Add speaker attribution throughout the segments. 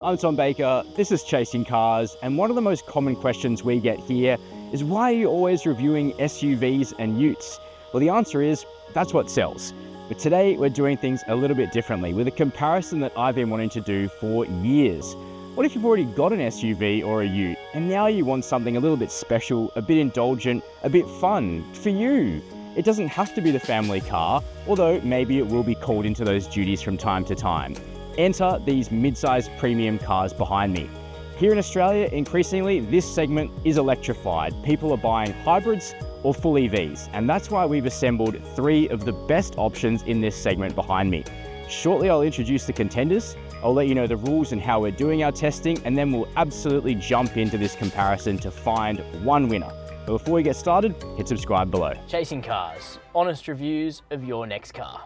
Speaker 1: I'm Tom Baker, this is Chasing Cars, and one of the most common questions we get here is why are you always reviewing SUVs and utes? Well, the answer is, that's what sells. But today we're doing things a little bit differently with a comparison that I've been wanting to do for years. What if you've already got an SUV or a ute, and now you want something a little bit special, a bit indulgent, a bit fun for you? It doesn't have to be the family car, although maybe it will be called into those duties from time to time. Enter these mid-sized premium cars behind me. Here in Australia, increasingly, this segment is electrified. People are buying hybrids or full EVs, and that's why we've assembled three of the best options in this segment behind me. Shortly, I'll introduce the contenders, I'll let you know the rules and how we're doing our testing, and then we'll absolutely jump into this comparison to find one winner. But before we get started, hit subscribe below.
Speaker 2: Chasing Cars, honest reviews of your next car.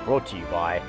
Speaker 1: Brought to you by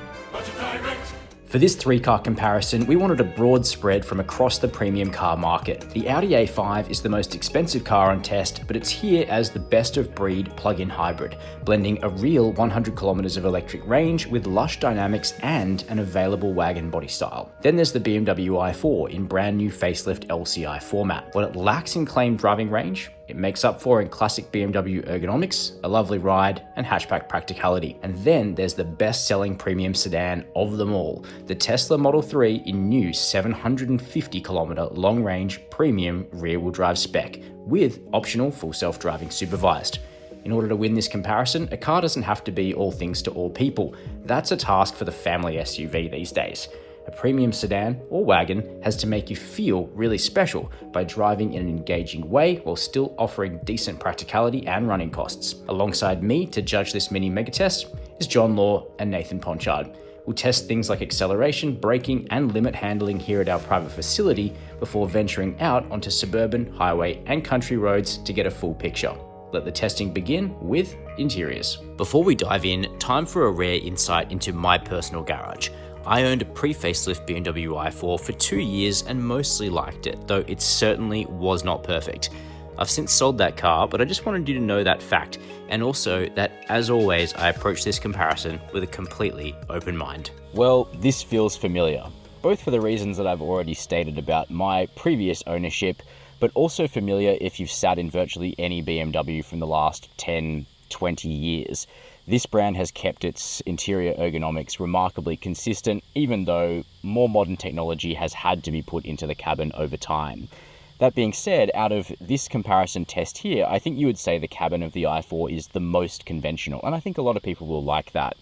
Speaker 3: For this three-car comparison, we wanted a broad spread from across the premium car market. The Audi A5 is the most expensive car on test, but it's here as the best-of-breed plug-in hybrid, blending a real 100 kilometers of electric range with lush dynamics and an available wagon body style. Then there's the BMW i4 in brand new facelift LCI format. What it lacks in claimed driving range, it makes up for in classic BMW ergonomics, a lovely ride, and hatchback practicality. And then there's the best-selling premium sedan of them all, the Tesla Model 3 in new 750-kilometer long-range premium rear-wheel drive spec, with optional full self-driving supervised. In order to win this comparison, a car doesn't have to be all things to all people. That's a task for the family SUV these days. A premium sedan or wagon has to make you feel really special by driving in an engaging way while still offering decent practicality and running costs. Alongside me to judge this mini mega test is John Law and Nathan Ponchard. We'll test things like acceleration, braking, and limit handling here at our private facility before venturing out onto suburban, highway, and country roads to get a full picture. Let the testing begin with interiors. Before we dive in, time for a rare insight into my personal garage. I owned a pre-facelift BMW i4 for 2 years and mostly liked it, though it certainly was not perfect. I've since sold that car, but I just wanted you to know that fact, and also that, as always, I approach this comparison with a completely open mind.
Speaker 1: Well, this feels familiar, both for the reasons that I've already stated about my previous ownership, but also familiar if you've sat in virtually any BMW from the last 10, 20 years. This brand has kept its interior ergonomics remarkably consistent, even though more modern technology has had to be put into the cabin over time. That being said, out of this comparison test here, I think you would say the cabin of the i4 is the most conventional, and I think a lot of people will like that.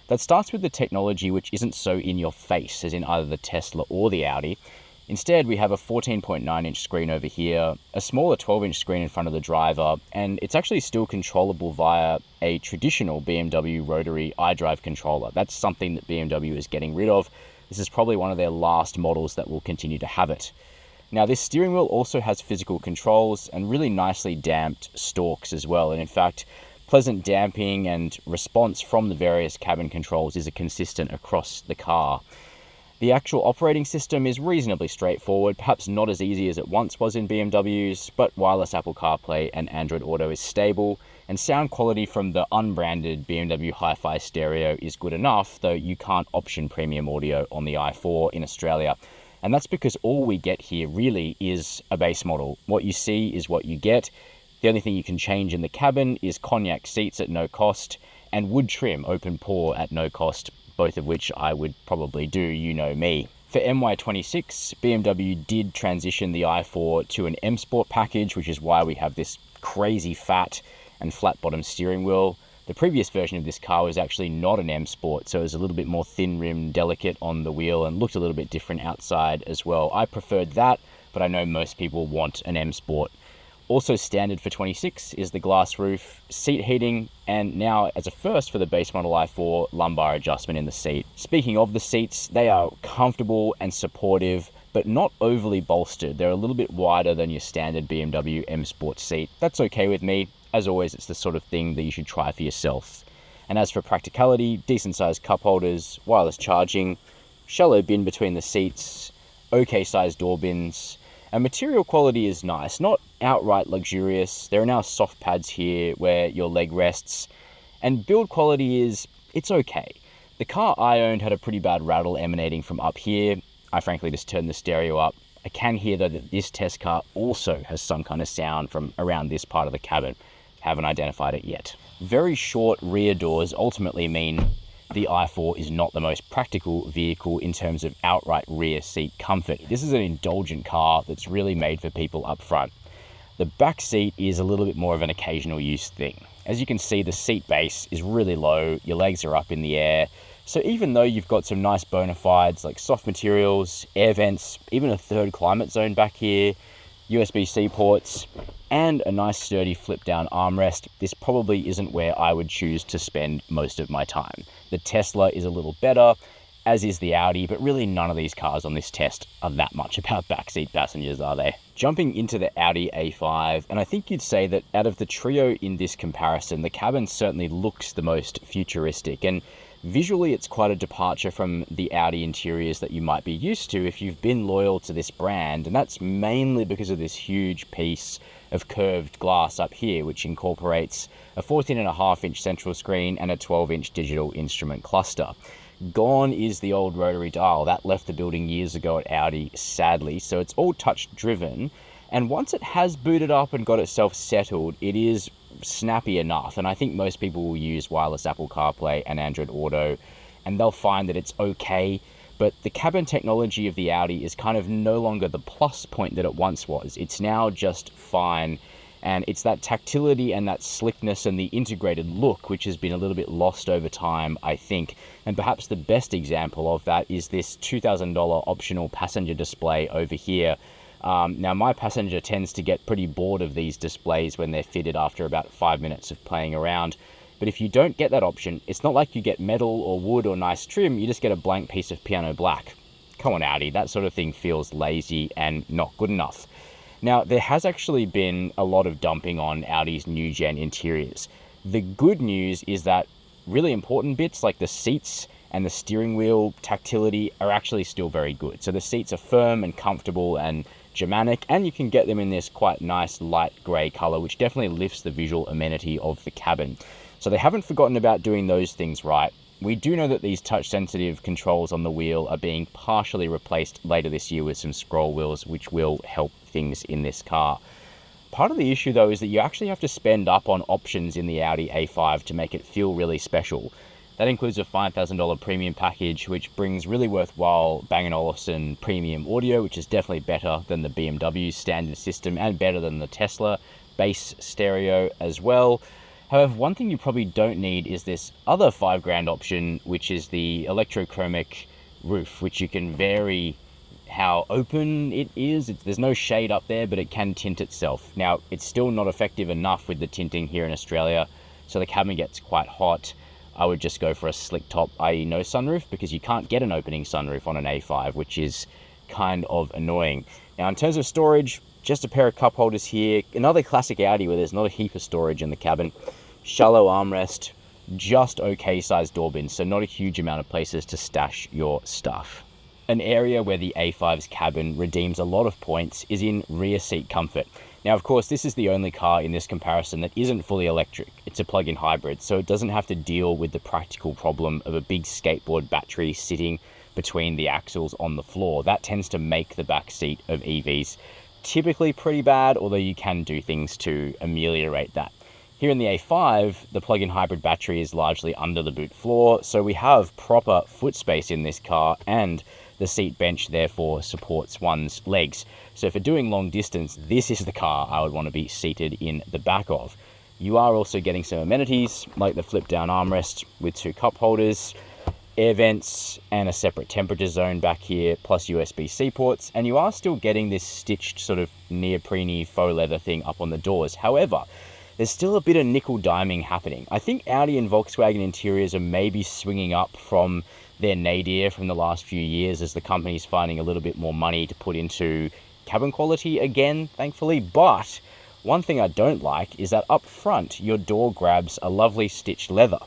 Speaker 1: That starts with the technology, which isn't so in your face as in either the Tesla or the Audi. Instead, we have a 14.9-inch screen over here, a smaller 12-inch screen in front of the driver, and it's actually still controllable via a traditional BMW rotary iDrive controller. That's something that BMW is getting rid of. This is probably one of their last models that will continue to have it. Now, this steering wheel also has physical controls and really nicely damped stalks as well. And in fact, pleasant damping and response from the various cabin controls is consistent across the car. The actual operating system is reasonably straightforward, perhaps not as easy as it once was in BMWs, but wireless Apple CarPlay and Android Auto is stable, and sound quality from the unbranded BMW Hi-Fi stereo is good enough, though you can't option premium audio on the i4 in Australia. And that's because all we get here really is a base model. What you see is what you get. The only thing you can change in the cabin is cognac seats at no cost and wood trim open pore at no cost, both of which I would probably do, you know me. For MY26, BMW did transition the i4 to an M Sport package, which is why we have this crazy fat and flat bottom steering wheel. The previous version of this car was actually not an M Sport, so it was a little bit more thin rim, delicate on the wheel, and looked a little bit different outside as well. I preferred that, but I know most people want an M Sport. Also standard for 26 is the glass roof, seat heating, and now as a first for the base model i4, lumbar adjustment in the seat. Speaking of the seats, they are comfortable and supportive, but not overly bolstered. They're a little bit wider than your standard BMW M Sport seat. That's okay with me. As always, it's the sort of thing that you should try for yourself. And as for practicality, decent sized cup holders, wireless charging, shallow bin between the seats, okay sized door bins, and material quality is nice, not outright luxurious. There are now soft pads here where your leg rests, and build quality it's okay. The car I owned had a pretty bad rattle emanating from up here. I frankly just turned the stereo up. I can hear though that this test car also has some kind of sound from around this part of the cabin. Haven't identified it yet. Very short rear doors ultimately mean the i4 is not the most practical vehicle in terms of outright rear seat comfort. This is an indulgent car that's really made for people up front. The back seat is a little bit more of an occasional use thing. As you can see, the seat base is really low, your legs are up in the air. So even though you've got some nice bona fides like soft materials, air vents, even a third climate zone back here, USB-C ports, and a nice sturdy flip down armrest, this probably isn't where I would choose to spend most of my time. The Tesla is a little better, as is the Audi, but really none of these cars on this test are that much about backseat passengers, are they? Jumping into the Audi A5, and I think you'd say that out of the trio in this comparison, the cabin certainly looks the most futuristic, and visually it's quite a departure from the Audi interiors that you might be used to if you've been loyal to this brand, and that's mainly because of this huge piece of curved glass up here, which incorporates a 14.5-inch central screen and a 12-inch digital instrument cluster. Gone is the old rotary dial. That left the building years ago at Audi, sadly, so it's all touch driven, and once it has booted up and got itself settled, it is snappy enough, and I think most people will use wireless Apple CarPlay and Android Auto, and they'll find that it's okay, but the cabin technology of the Audi is kind of no longer the plus point that it once was. It's now just fine, and it's that tactility and that slickness and the integrated look which has been a little bit lost over time, I think, and perhaps the best example of that is this $2,000 optional passenger display over here. Now, my passenger tends to get pretty bored of these displays when they're fitted after about 5 minutes of playing around. But if you don't get that option, it's not like you get metal or wood or nice trim, you just get a blank piece of piano black. Come on, Audi, that sort of thing feels lazy and not good enough. Now, there has actually been a lot of dumping on Audi's new gen interiors. The good news is that really important bits like the seats and the steering wheel tactility are actually still very good. So the seats are firm and comfortable and Germanic, and you can get them in this quite nice light grey colour, which definitely lifts the visual amenity of the cabin. So they haven't forgotten about doing those things right. We do know that these touch-sensitive controls on the wheel are being partially replaced later this year with some scroll wheels, which will help things in this car. Part of the issue, though, is that you actually have to spend up on options in the Audi A5 to make it feel really special. That includes a $5,000 premium package, which brings really worthwhile Bang & Olufsen premium audio, which is definitely better than the BMW standard system and better than the Tesla bass stereo as well. However, one thing you probably don't need is this other $5,000 option, which is the electrochromic roof, which you can vary how open it is. There's no shade up there, but it can tint itself. Now, it's still not effective enough with the tinting here in Australia, so the cabin gets quite hot. I would just go for a slick top, i.e. no sunroof, because you can't get an opening sunroof on an A5, which is kind of annoying. Now, in terms of storage, just a pair of cup holders here. Another classic Audi where there's not a heap of storage in the cabin. Shallow armrest, just okay sized door bins, so not a huge amount of places to stash your stuff. An area where the A5's cabin redeems a lot of points is in rear seat comfort. Now, of course, this is the only car in this comparison that isn't fully electric. It's a plug-in hybrid, so it doesn't have to deal with the practical problem of a big skateboard battery sitting between the axles on the floor. That tends to make the back seat of EVs typically pretty bad, although you can do things to ameliorate that. Here in the A5, the plug-in hybrid battery is largely under the boot floor, so we have proper foot space in this car, and the seat bench therefore supports one's legs. So for doing long distance, this is the car I would want to be seated in the back of. You are also getting some amenities like the flip down armrest with 2 cup holders, air vents and a separate temperature zone back here, plus USB-C ports, and you are still getting this stitched sort of neoprene faux leather thing up on the doors. However, there's still a bit of nickel diming happening. I think Audi and Volkswagen interiors are maybe swinging up from their nadir from the last few years as the company's finding a little bit more money to put into cabin quality again, thankfully. But one thing I don't like is that up front, your door grabs are lovely stitched leather.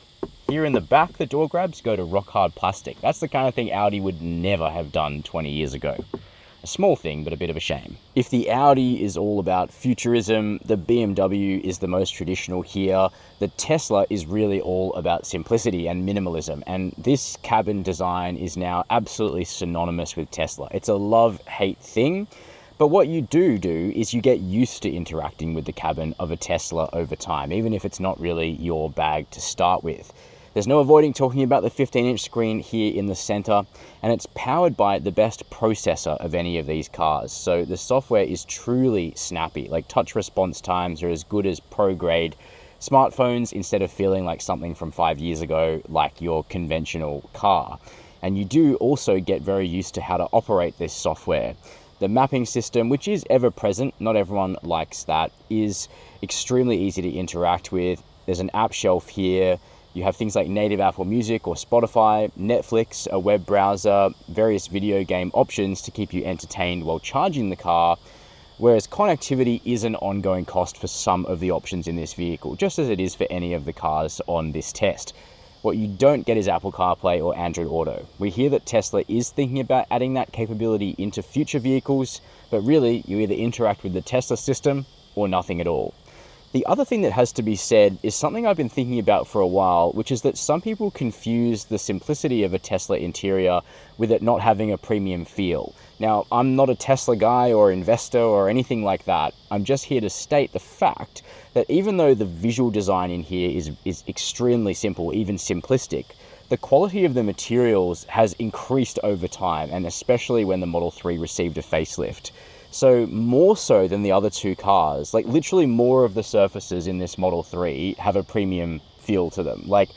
Speaker 1: Here in the back, the door grabs go to rock hard plastic. That's the kind of thing Audi would never have done 20 years ago. A small thing, but a bit of a shame. If the Audi is all about futurism, the BMW is the most traditional here. The Tesla is really all about simplicity and minimalism, and this cabin design is now absolutely synonymous with Tesla. It's a love-hate thing, but what you do is you get used to interacting with the cabin of a Tesla over time, even if it's not really your bag to start with. There's no avoiding talking about the 15-inch screen here in the center, and it's powered by the best processor of any of these cars. So the software is truly snappy. Like, touch response times are as good as pro-grade smartphones, instead of feeling like something from 5 years ago, like your conventional car. And you do also get very used to how to operate this software. The mapping system, which is ever present, not everyone likes that, is extremely easy to interact with. There's an app shelf here. You have things like native Apple Music or Spotify, Netflix, a web browser, various video game options to keep you entertained while charging the car, whereas connectivity is an ongoing cost for some of the options in this vehicle, just as it is for any of the cars on this test. What you don't get is Apple CarPlay or Android Auto. We hear that Tesla is thinking about adding that capability into future vehicles, but really you either interact with the Tesla system or nothing at all. The other thing that has to be said is something I've been thinking about for a while, which is that some people confuse the simplicity of a Tesla interior with it not having a premium feel. Now, I'm not a Tesla guy or investor or anything like that. I'm just here to state the fact that even though the visual design in here is extremely simple, even simplistic, the quality of the materials has increased over time, and especially when the Model 3 received a facelift. So more so than the other two cars, like literally more of the surfaces in this Model 3 have a premium feel to them. Like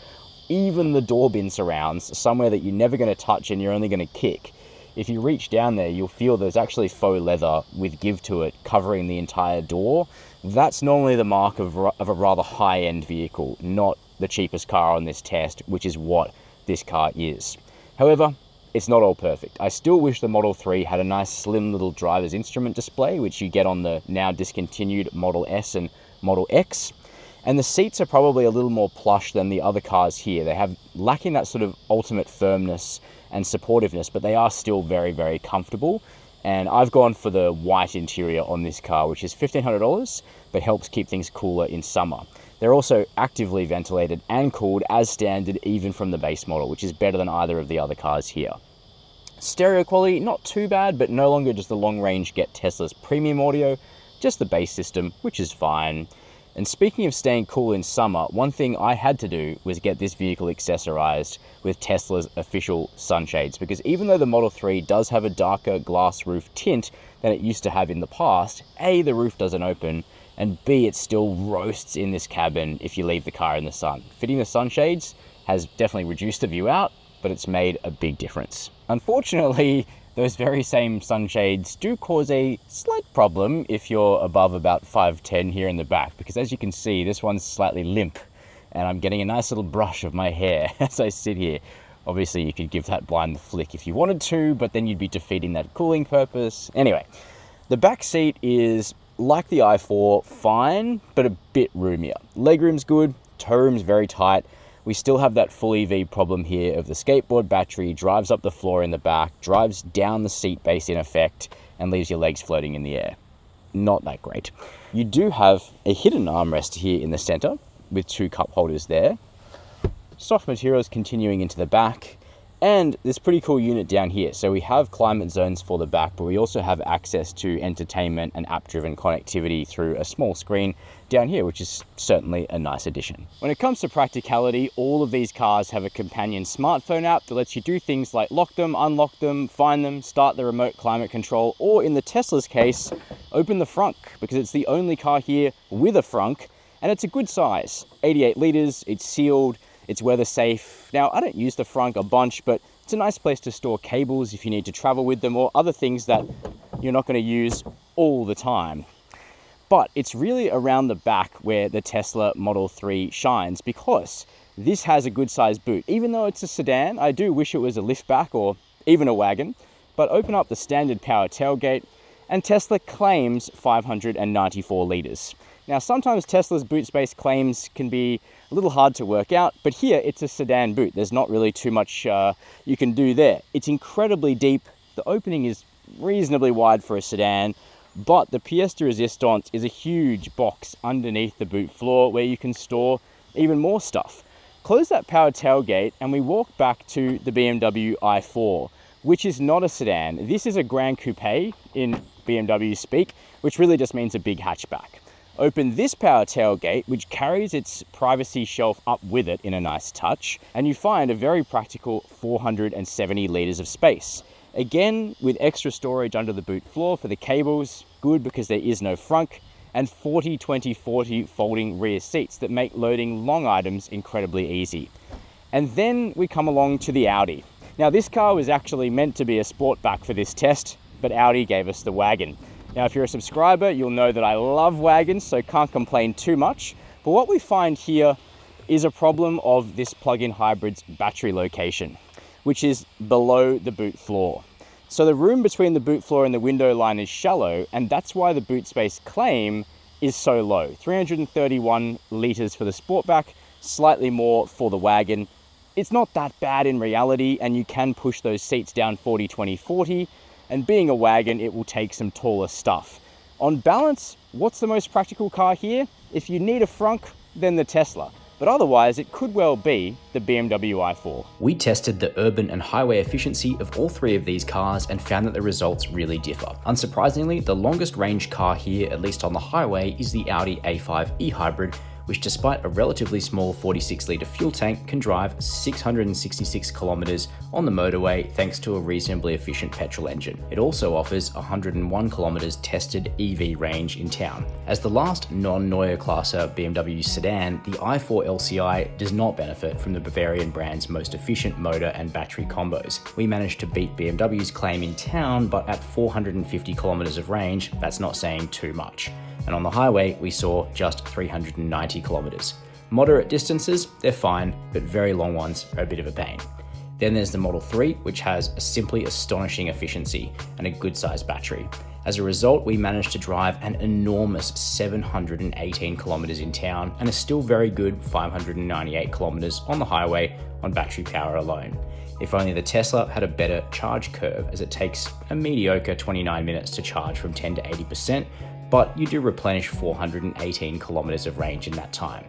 Speaker 1: even the door bin surrounds, somewhere that you're never going to touch and you're only going to kick. If you reach down there, you'll feel there's actually faux leather with give to it covering the entire door. That's normally the mark of a rather high-end vehicle, not the cheapest car on this test, which is what this car is. However, it's not all perfect. I still wish the Model 3 had a nice slim little driver's instrument display, which you get on the now discontinued Model S and Model X. And the seats are probably a little more plush than the other cars here. They have lacking that sort of ultimate firmness and supportiveness, but they are still very, very comfortable. And I've gone for the white interior on this car, which is $1,500, but helps keep things cooler in summer. They're also actively ventilated and cooled as standard, even from the base model, which is better than either of the other cars here. Stereo quality, not too bad, but no longer does the long range get Tesla's premium audio, just the base system, which is fine. And speaking of staying cool in summer, one thing I had to do was get this vehicle accessorized with Tesla's official sunshades, because even though the Model 3 does have a darker glass roof tint than it used to have in the past, A, the roof doesn't open, and B, it still roasts in this cabin if you leave the car in the sun. Fitting the sunshades has definitely reduced the view out, but it's made a big difference. Unfortunately, those very same sunshades do cause a slight problem if you're above about 5'10" here in the back, because as you can see, this one's slightly limp, and I'm getting a nice little brush of my hair as I sit here. Obviously, you could give that blind the flick if you wanted to, but then you'd be defeating that cooling purpose. Anyway, the back seat is like the i4, fine, but a bit roomier. Legroom's good, toe room's very tight. We still have that full EV problem here of the skateboard battery drives up the floor in the back, drives down the seat base in effect, and leaves your legs floating in the air. Not that great. You do have a hidden armrest here in the center with two cup holders there. Soft materials continuing into the back, and this pretty cool unit down here. So we have climate zones for the back, but we also have access to entertainment and app-driven connectivity through a small screen down here, which is certainly a nice addition. When it comes to practicality, all of these cars have a companion smartphone app that lets you do things like lock them, unlock them, find them, start the remote climate control, or in the Tesla's case, open the frunk, because it's the only car here with a frunk, and it's a good size, 88 liters, it's sealed, it's weather safe. Now, I don't use the frunk a bunch, but it's a nice place to store cables if you need to travel with them, or other things that you're not going to use all the time. But it's really around the back where the Tesla Model 3 shines, because this has a good sized boot. Even though it's a sedan, I do wish it was a liftback or even a wagon. But open up the standard power tailgate, and Tesla claims 594 liters. Now, sometimes Tesla's boot space claims can be a little hard to work out, but here it's a sedan boot. There's not really too much you can do there. It's incredibly deep. The opening is reasonably wide for a sedan, but the pièce de résistance is a huge box underneath the boot floor where you can store even more stuff. Close that power tailgate and we walk back to the BMW i4, which is not a sedan. This is a Grand Coupe in BMW speak, which really just means a big hatchback. Open this power tailgate, which carries its privacy shelf up with it in a nice touch, and you find a very practical 470 litres of space. Again, with extra storage under the boot floor for the cables, good because there is no frunk, and 40-20-40 folding rear seats that make loading long items incredibly easy. And then we come along to the Audi. Now this car was actually meant to be a sportback for this test, but Audi gave us the Wagon. Now if you're a subscriber, you'll know that I love wagons, so can't complain too much. But what we find here is a problem of this plug-in hybrid's battery location, which is below the boot floor. So the room between the boot floor and the window line is shallow, and that's why the boot space claim is so low. 331 litres for the Sportback, slightly more for the Wagon. It's not that bad in reality, and you can push those seats down 40-20-40, and being a wagon, it will take some taller stuff. On balance, what's the most practical car here? If you need a frunk, then the Tesla. But otherwise, it could well be the BMW i4.
Speaker 3: We tested the urban and highway efficiency of all three of these cars and found that the results really differ. Unsurprisingly, the longest range car here, at least on the highway, is the Audi A5 e-hybrid, which despite a relatively small 46-litre fuel tank can drive 666 kilometers on the motorway thanks to a reasonably efficient petrol engine. It also offers 101 kilometers tested EV range in town. As the last non-Neue Klasse BMW sedan, the i4 LCI does not benefit from the Bavarian brand's most efficient motor and battery combos. We managed to beat BMW's claim in town, but at 450 kilometers of range, that's not saying too much. And on the highway, we saw just 390 kilometers. Moderate distances, they're fine, but very long ones are a bit of a pain. Then there's the Model 3, which has a simply astonishing efficiency and a good sized battery. As a result, we managed to drive an enormous 718 kilometers in town and a still very good 598 kilometers on the highway on battery power alone. If only the Tesla had a better charge curve, as it takes a mediocre 29 minutes to charge from 10 to 80%, but you do replenish 418 kilometers of range in that time.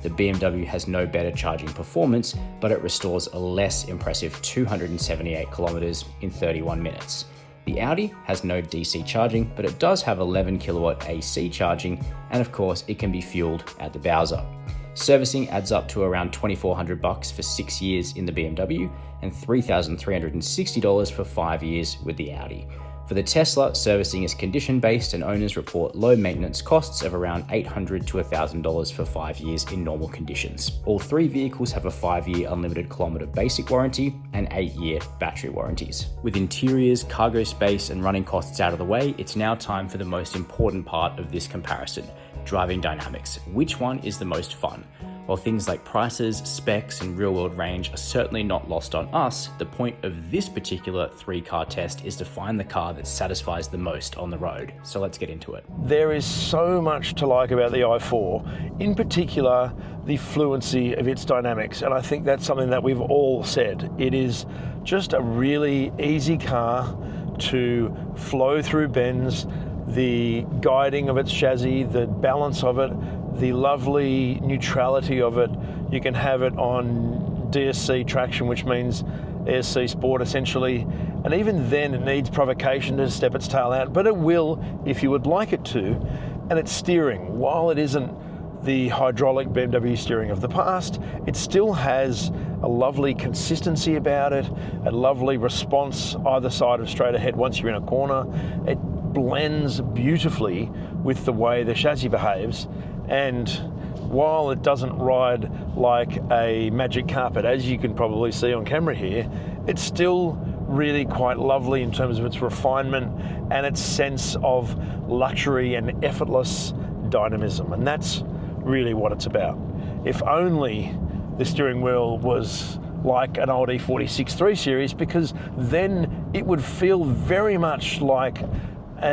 Speaker 3: The BMW has no better charging performance, but it restores a less impressive 278 kilometers in 31 minutes. The Audi has no DC charging, but it does have 11 kilowatt AC charging, and of course it can be fueled at the Bowser. Servicing adds up to around $2,400 for 6 years in the BMW and $3,360 for 5 years with the Audi. For the Tesla, servicing is condition-based and owners report low maintenance costs of around $800 to $1,000 for 5 years in normal conditions. All three vehicles have a 5-year unlimited kilometer basic warranty and 8-year battery warranties. With interiors, cargo space, and running costs out of the way, it's now time for the most important part of this comparison: driving dynamics. Which one is the most fun? While things like prices, specs, and real-world range are certainly not lost on us, the point of this particular 3-car test is to find the car that satisfies the most on the road. So let's get into it.
Speaker 4: There is so much to like about the i4, in particular the fluency of its dynamics, and I think that's something that we've all said. It is just a really easy car to flow through bends, the guiding of its chassis, the balance of it, the lovely neutrality of it. You can have it on DSC traction, which means ESC Sport essentially, and even then it needs provocation to step its tail out, but it will if you would like it to. And its steering, while it isn't the hydraulic BMW steering of the past, it still has a lovely consistency about it, a lovely response either side of straight ahead once you're in a corner. It blends beautifully with the way the chassis behaves, and while it doesn't ride like a magic carpet, as you can probably see on camera here, it's still really quite lovely in terms of its refinement and its sense of luxury and effortless dynamism, and that's really what it's about. If only the steering wheel was like an old E46 3 Series, because then it would feel very much like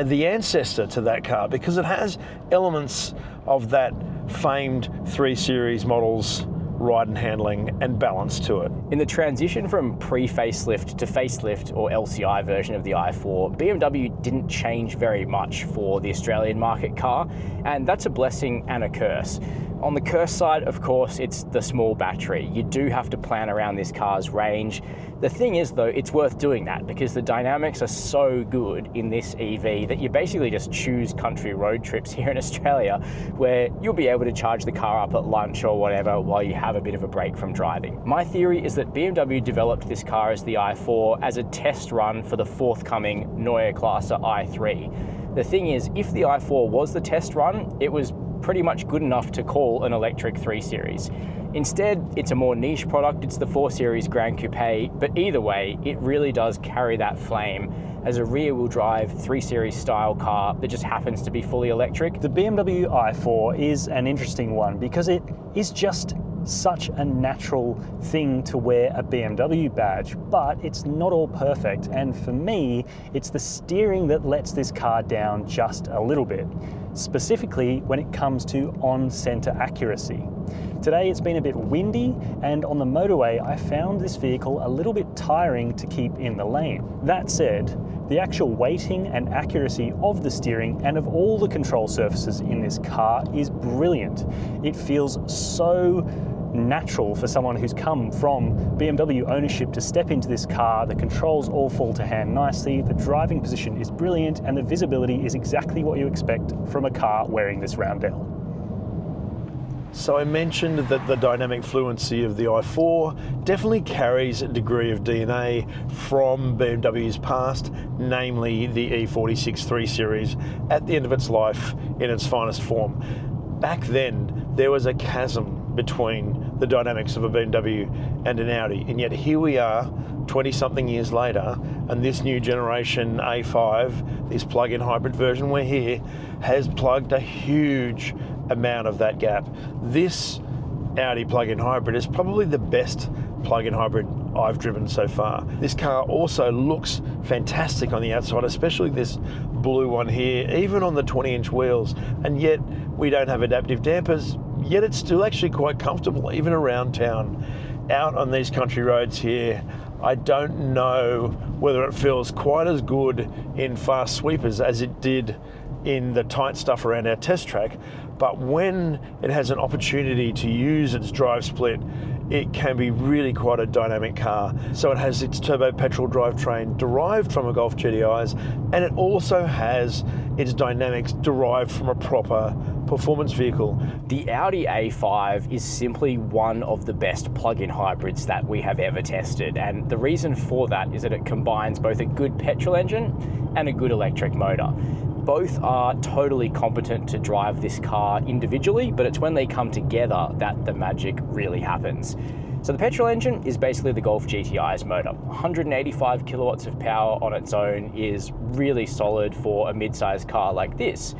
Speaker 4: the ancestor to that car, because it has elements of that famed 3 Series models ride and handling and balance to it.
Speaker 2: In the transition from pre-facelift to facelift or LCI version of the i4, BMW didn't change very much for the Australian market car, and that's a blessing and a curse. On the curse side, of course, it's the small battery. You do have to plan around this car's range. The thing is, though, it's worth doing that because the dynamics are so good in this EV that you basically just choose country road trips here in Australia where you'll be able to charge the car up at lunch or whatever while you have a bit of a break from driving. My theory is that BMW developed this car as the i4 as a test run for the forthcoming Neue Klasse i3. The thing is, if the i4 was the test run, it was pretty much good enough to call an electric 3 Series. Instead, it's a more niche product, it's the 4 Series Grand Coupe, but either way, it really does carry that flame as a rear-wheel drive 3 Series style car that just happens to be fully electric.
Speaker 5: The BMW i4 is an interesting one because it is just such a natural thing to wear a BMW badge, but it's not all perfect, and for me, it's the steering that lets this car down just a little bit, specifically when it comes to on-center accuracy. Today it's been a bit windy, and on the motorway I found this vehicle a little bit tiring to keep in the lane. That said, the actual weighting and accuracy of the steering and of all the control surfaces in this car is brilliant. It feels so natural for someone who's come from BMW ownership to step into this car. The controls all fall to hand nicely, the driving position is brilliant, and the visibility is exactly what you expect from a car wearing this roundel.
Speaker 4: So I mentioned that the dynamic fluency of the i4 definitely carries a degree of DNA from BMW's past, namely the E46 3 Series at the end of its life in its finest form. Back then, there was a chasm between the dynamics of a BMW and an Audi, and yet here we are 20-something years later, and this new generation A5, this plug-in hybrid version we're here, has plugged a huge amount of that gap. This Audi plug-in hybrid is probably the best plug-in hybrid I've driven so far. This car also looks fantastic on the outside, especially this blue one here, even on the 20-inch wheels, and yet we don't have adaptive dampers, yet it's still actually quite comfortable, even around town. Out on these country roads here, I don't know whether it feels quite as good in fast sweepers as it did in the tight stuff around our test track, but when it has an opportunity to use its drive split, it can be really quite a dynamic car. So it has its turbo petrol drivetrain derived from a Golf GTI's, and it also has its dynamics derived from a proper performance vehicle.
Speaker 2: The Audi A5 is simply one of the best plug-in hybrids that we have ever tested, and the reason for that is that it combines both a good petrol engine and a good electric motor. Both are totally competent to drive this car individually, but it's when they come together that the magic really happens. So the petrol engine is basically the Golf GTI's motor. 185 kilowatts of power on its own is really solid for a mid-sized car like this.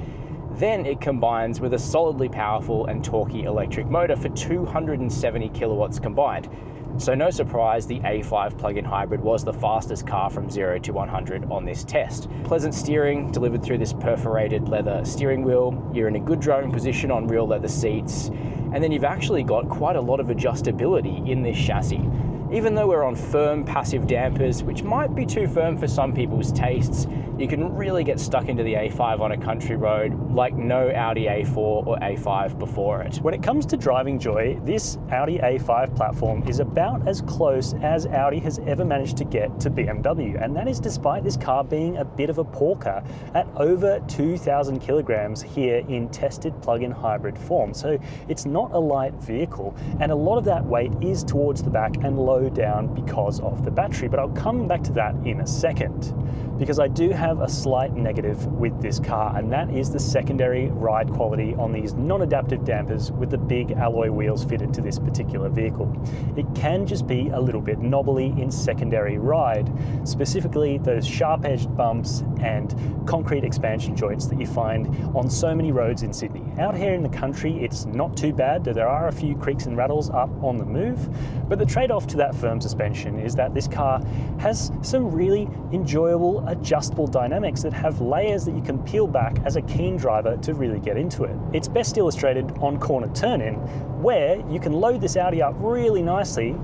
Speaker 2: Then it combines with a solidly powerful and torquey electric motor for 270 kilowatts combined. So no surprise, the A5 plug-in hybrid was the fastest car from 0 to 100 on this test. Pleasant steering delivered through this perforated leather steering wheel. You're in a good driving position on real leather seats. And then you've actually got quite a lot of adjustability in this chassis. Even though we're on firm passive dampers, which might be too firm for some people's tastes, you can really get stuck into the A5 on a country road like no Audi A4 or A5 before it.
Speaker 5: When it comes to driving joy, this Audi A5 platform is about as close as Audi has ever managed to get to BMW, and that is despite this car being a bit of a porker at over 2,000 kilograms here in tested plug-in hybrid form. So it's not a light vehicle, and a lot of that weight is towards the back and low down because of the battery, but I'll come back to that in a second, because I do have a slight negative with this car, and that is the secondary ride quality on these non-adaptive dampers with the big alloy wheels fitted to this particular vehicle. It can just be a little bit knobbly in secondary ride, specifically those sharp-edged bumps and concrete expansion joints that you find on so many roads in Sydney. Out here in the country, it's not too bad. There are a few creaks and rattles up on the move, but the trade-off to that firm suspension is that this car has some really enjoyable adjustable dynamics that have layers that you can peel back as a keen driver to really get into it. It's best illustrated on corner turn-in, where you can load this Audi up really nicely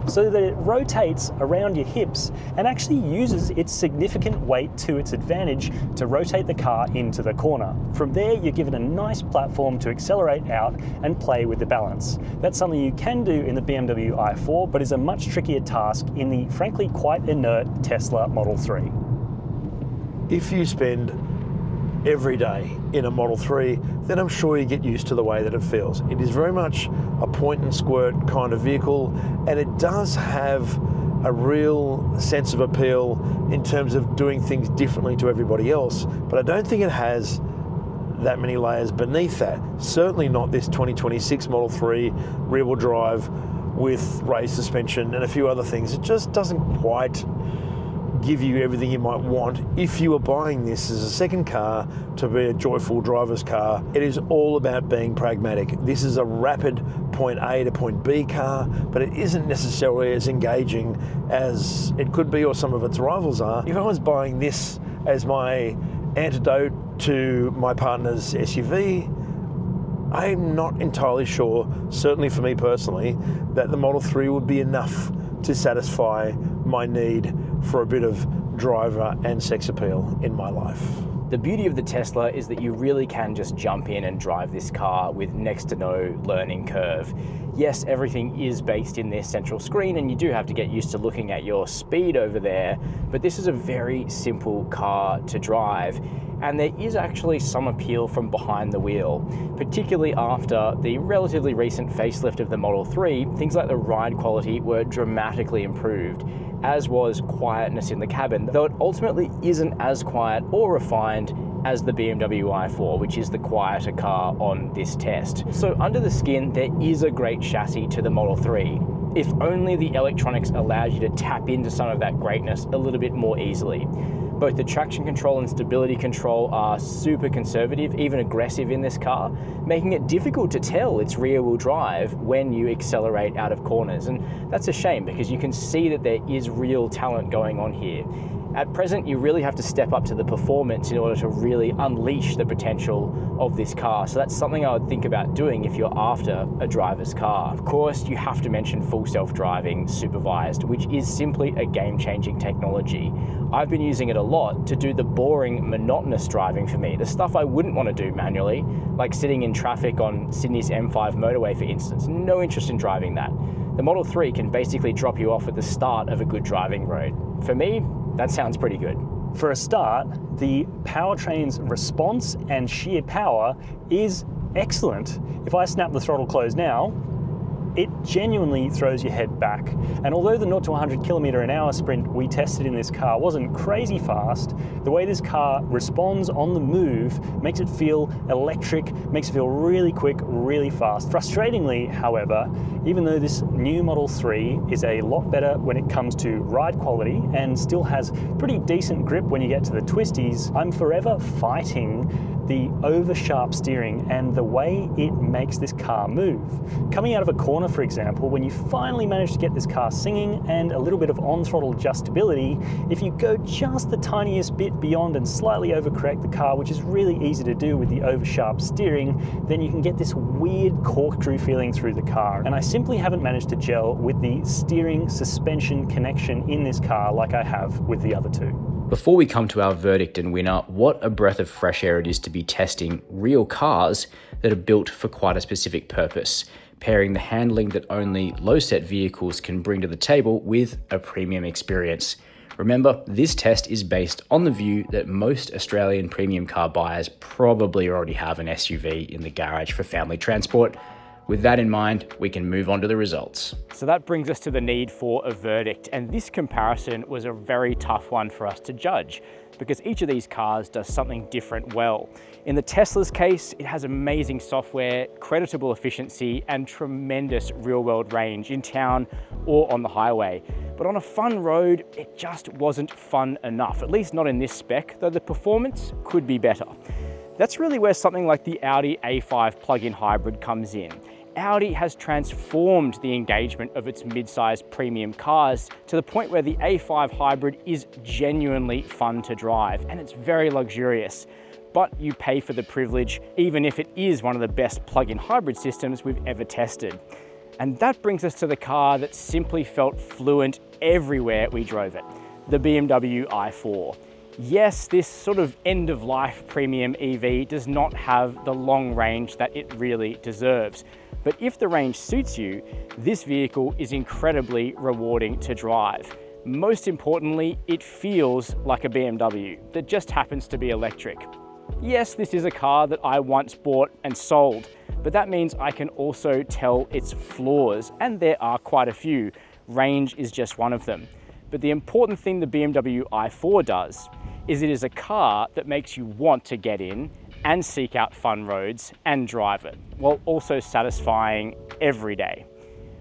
Speaker 5: so that it rotates around your hips and actually uses its significant weight to its advantage to rotate the car into the corner. From there, you're given a nice platform to accelerate out and play with the balance. That's something you can do in the BMW i4, but is a much trickier task in the frankly quite inert Tesla Model 3.
Speaker 4: If you spend every day in a Model 3, then I'm sure you get used to the way that it feels. It is very much a point and squirt kind of vehicle, and it does have a real sense of appeal in terms of doing things differently to everybody else, but I don't think it has that many layers beneath that. Certainly not this 2026 Model 3 rear-wheel drive with raised suspension and a few other things. It just doesn't quite give you everything you might want if you are buying this as a second car to be a joyful driver's car. It is all about being pragmatic. This is a rapid point A to point B car, but it isn't necessarily as engaging as it could be or some of its rivals are. If I was buying this as my antidote to my partner's SUV, I'm not entirely sure, certainly for me personally, that the Model 3 would be enough to satisfy my need for a bit of driver and sex appeal in my life.
Speaker 2: The beauty of the Tesla is that you really can just jump in and drive this car with next to no learning curve. Yes, everything is based in this central screen and you do have to get used to looking at your speed over there, but this is a very simple car to drive. And there is actually some appeal from behind the wheel, particularly after the relatively recent facelift of the Model 3. Things like the ride quality were dramatically improved, as was quietness in the cabin, though it ultimately isn't as quiet or refined as the BMW i4, which is the quieter car on this test. So under the skin, there is a great chassis to the Model 3. If only the electronics allowed you to tap into some of that greatness a little bit more easily. Both the traction control and stability control are super conservative, even aggressive in this car, making it difficult to tell it's rear-wheel drive when you accelerate out of corners. And that's a shame because you can see that there is real talent going on here. At present, you really have to step up to the performance in order to really unleash the potential of this car. So that's something I would think about doing if you're after a driver's car. Of course, you have to mention full self-driving supervised, which is simply a game-changing technology. I've been using it a lot to do the boring, monotonous driving for me, the stuff I wouldn't want to do manually, like sitting in traffic on Sydney's M5 motorway, for instance. No interest in driving that. The Model 3 can basically drop you off at the start of a good driving road. For me, that sounds pretty good.
Speaker 5: For a start, the powertrain's response and sheer power is excellent. If I snap the throttle closed now, it genuinely throws your head back. And although the 0 to 100 km/h sprint we tested in this car wasn't crazy fast, the way this car responds on the move makes it feel electric, makes it feel really quick, really fast. Frustratingly, however, even though this new Model 3 is a lot better when it comes to ride quality and still has pretty decent grip when you get to the twisties, I'm forever fighting the over-sharp steering and the way it makes this car move. Coming out of a corner, for example, when you finally manage to get this car singing and a little bit of on-throttle adjustability, if you go just the tiniest bit beyond and slightly overcorrect the car, which is really easy to do with the over-sharp steering, then you can get this weird corkscrew feeling through the car. And I simply haven't managed to gel with the steering-suspension connection in this car like I have with the other two.
Speaker 3: Before we come to our verdict and winner, what a breath of fresh air it is to be testing real cars that are built for quite a specific purpose, pairing the handling that only low-set vehicles can bring to the table with a premium experience. Remember, this test is based on the view that most Australian premium car buyers probably already have an SUV in the garage for family transport. With that in mind, we can move on to the results.
Speaker 2: So that brings us to the need for a verdict, and this comparison was a very tough one for us to judge because each of these cars does something different well. In the Tesla's case, it has amazing software, creditable efficiency, and tremendous real-world range in town or on the highway. But on a fun road, it just wasn't fun enough, at least not in this spec, though the performance could be better. That's really where something like the Audi A5 plug-in hybrid comes in. Audi has transformed the engagement of its mid-sized premium cars to the point where the A5 hybrid is genuinely fun to drive, and it's very luxurious. But you pay for the privilege, even if it is one of the best plug-in hybrid systems we've ever tested. And that brings us to the car that simply felt fluent everywhere we drove it, the BMW i4. Yes, this sort of end-of-life premium EV does not have the long range that it really deserves. But if the range suits you, this vehicle is incredibly rewarding to drive. Most importantly, it feels like a BMW that just happens to be electric. Yes, this is a car that I once bought and sold, but that means I can also tell its flaws, and there are quite a few. Range is just one of them. But the important thing the BMW i4 does is it is a car that makes you want to get in and seek out fun roads and drive it, while also satisfying every day.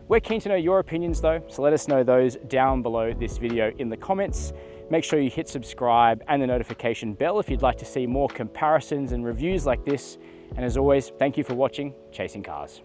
Speaker 2: We're keen to know your opinions though, so let us know those down below this video in the comments. Make sure you hit subscribe and the notification bell if you'd like to see more comparisons and reviews like this. And as always, thank you for watching Chasing Cars.